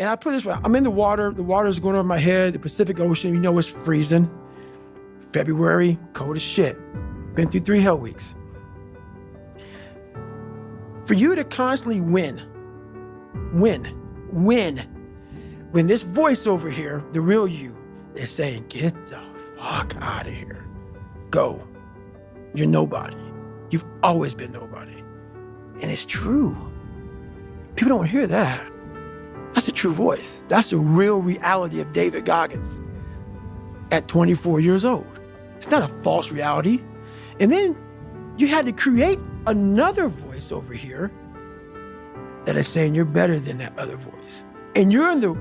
And I put it this way, I'm in the water's going over my head, the Pacific Ocean, you know it's freezing. February, cold as shit. Been through 3 hell weeks. For you to constantly win, when this voice over here, the real you, is saying, get the fuck out of here. Go. You're nobody. You've always been nobody. And it's true. People don't hear that. That's a true voice. That's the real reality of David Goggins at 24 years old. It's not a false reality. And then you had to create another voice over here that is saying you're better than that other voice. And you're in the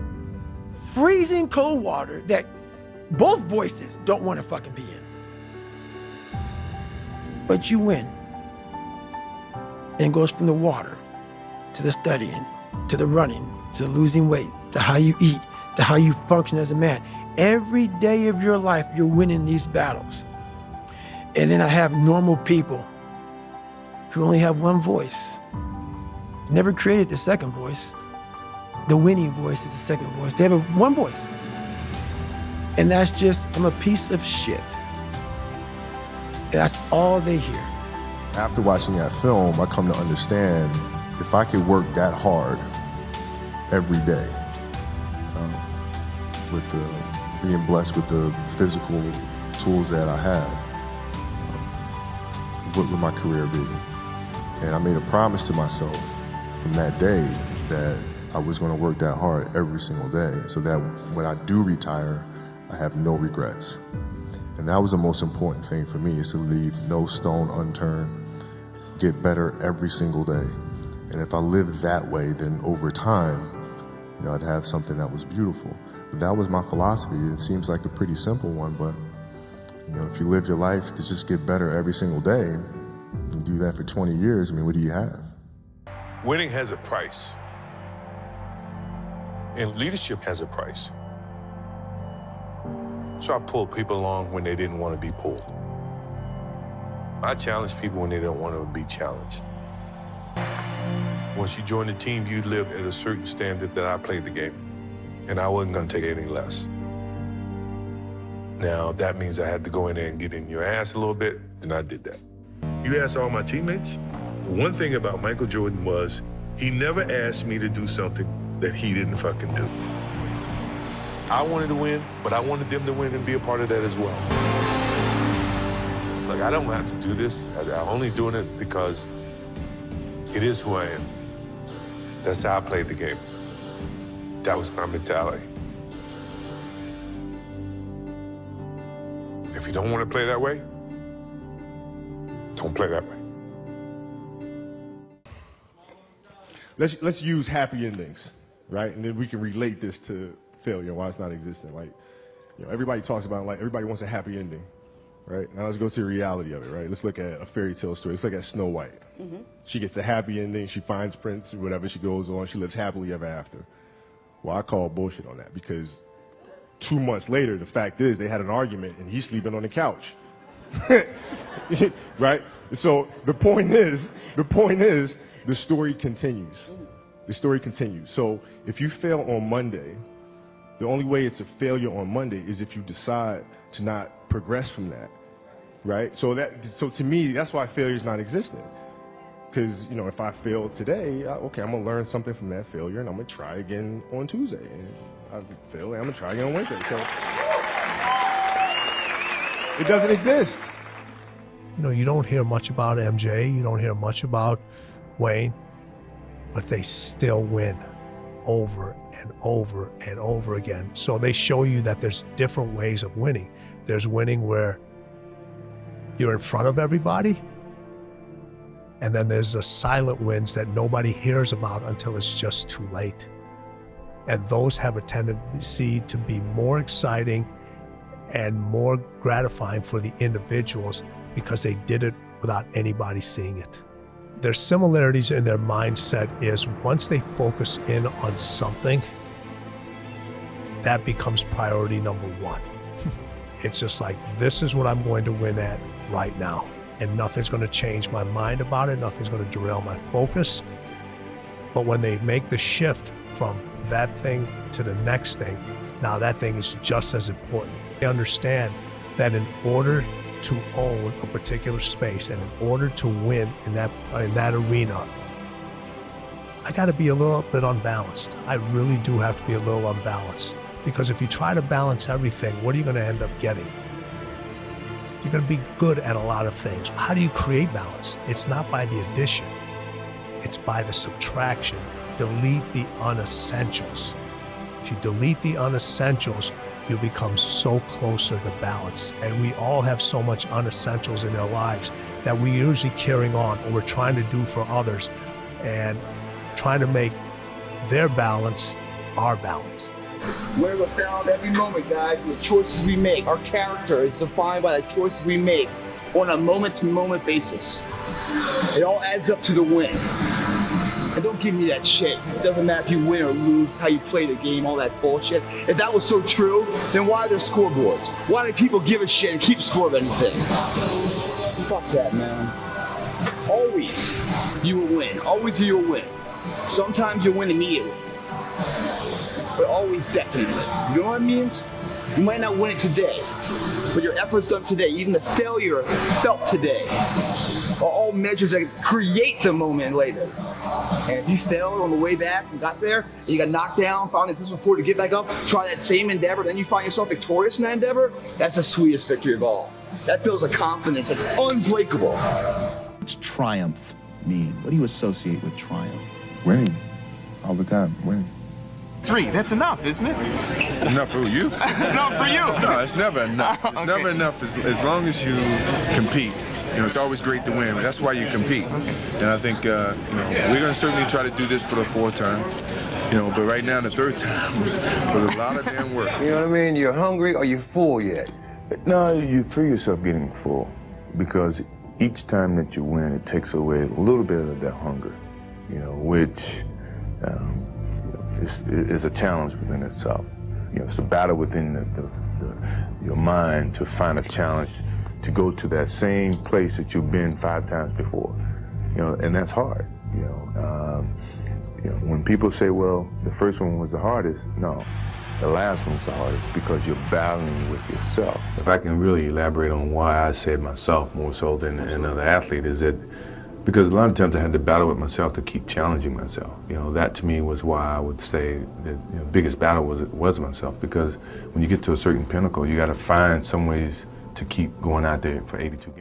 freezing cold water that both voices don't want to fucking be in. But you win. And it goes from the water to the studying, to the running, to the losing weight, to how you eat, to how you function as a man. Every day of your life, you're winning these battles. And then I have normal people who only have one voice. Never created the second voice. The winning voice is the second voice. They have one voice. And that's just, I'm a piece of shit. And that's all they hear. After watching that film, I come to understand if I could work that hard every day, with being blessed with the physical tools that I have, what would my career be? And I made a promise to myself from that day that I was going to work that hard every single day so that when I do retire, I have no regrets. And that was the most important thing for me, is to leave no stone unturned, get better every single day. And if I lived that way, then over time, you know, I'd have something that was beautiful. But that was my philosophy. It seems like a pretty simple one, but you know, if you live your life to just get better every single day, and do that for 20 years, I mean, what do you have? Winning has a price. And leadership has a price. So I pulled people along when they didn't want to be pulled. I challenge people when they don't want to be challenged. Once you join the team, you live at a certain standard that I played the game, and I wasn't going to take any less. Now, that means I had to go in there and get in your ass a little bit, and I did that. You ask all my teammates, the one thing about Michael Jordan was he never asked me to do something that he didn't fucking do. I wanted to win, but I wanted them to win and be a part of that as well. Like, I don't have to do this. I'm only doing it because it is who I am. That's how I played the game. That was my mentality. If you don't want to play that way, don't play that way. Let's use happy endings, right? And then we can relate this to failure, why it's not existent. Like, you know, everybody talks about, like, everybody wants a happy ending, right? Now let's go to the reality of it, right? Let's look at a fairy tale story. Let's look at Snow White. Mm-hmm. She gets a happy ending, she finds Prince, whatever, she goes on, she lives happily ever after. Well, I call bullshit on that, because 2 months later, the fact is they had an argument and he's sleeping on the couch. Right? So the point is, the story continues. The story continues. So if you fail on Monday, the only way it's a failure on Monday is if you decide to not progress from that, right? So to me, that's why failure is not existent. Because, you know, if I fail today, okay, I'm gonna learn something from that failure, and I'm gonna try again on Tuesday. And I fail, and I'm gonna try again on Wednesday. So it doesn't exist. You know, you don't hear much about MJ, you don't hear much about Wayne, but they still win over and over and over again. So they show you that there's different ways of winning. There's winning where you're in front of everybody, and then there's the silent wins that nobody hears about until it's just too late. And those have a tendency to be more exciting and more gratifying for the individuals because they did it without anybody seeing it. Their similarities in their mindset is once they focus in on something, that becomes priority number one. It's just like, this is what I'm going to win at right now. And nothing's going to change my mind about it. Nothing's going to derail my focus. But when they make the shift from that thing to the next thing, now that thing is just as important. They understand that in order to own a particular space and in order to win in that arena, I got to be a little bit unbalanced. I really do have to be a little unbalanced, because if you try to balance everything, what are you going to end up getting? You're going to be good at a lot of things. How do you create balance? It's not by the addition. It's by the subtraction. Delete the unessentials. If you delete the unessentials, you become so closer to balance. And we all have so much unessentials in our lives that we're usually carrying on, or we're trying to do for others and trying to make their balance our balance. We're found every moment, guys, in the choices we make. Our character is defined by the choices we make on a moment-to-moment basis. It all adds up to the win. And don't give me that shit. It doesn't matter if you win or lose, how you play the game, all that bullshit. If that was so true, then why are there scoreboards? Why do people give a shit and keep score of anything? Fuck that, man. Always you will win. Always you will win. Sometimes you'll win immediately. But always definitely. You know what it means? You might not win it today, but your efforts done today, even the failure felt today, are all measures that create the moment later. And if you failed on the way back and got there, and you got knocked down, found the intestinal fluid to get back up, try that same endeavor, then you find yourself victorious in that endeavor, that's the sweetest victory of all. That builds a confidence that's unbreakable. What's triumph mean? What do you associate with triumph? Winning. All the time. Winning. 3, that's enough, isn't it? Enough for you? Enough for you. No, it's never enough. It's Okay. never enough as long as you compete. You know, it's always great to win. That's why you compete. And I think, you know, we're going to certainly try to do this for the 4th time. You know, but right now, the 3rd time was a lot of damn work. You know what I mean? You're hungry or you're full yet? No, you feel yourself getting full, because each time that you win, it takes away a little bit of that hunger, you know, which is a challenge within itself. You know, it's a battle within your mind to find a challenge to go to that same place that you've been 5 times before. You know, and that's hard. You know, when people say, "Well, the first one was the hardest," no, the last one's the hardest, because you're battling with yourself. If I can really elaborate on why I said myself more so than another athlete, is that because a lot of times I had to battle with myself to keep challenging myself. You know, that to me was why I would say that the biggest battle was myself, because when you get to a certain pinnacle, you got to find some ways to keep going out there for 82 games.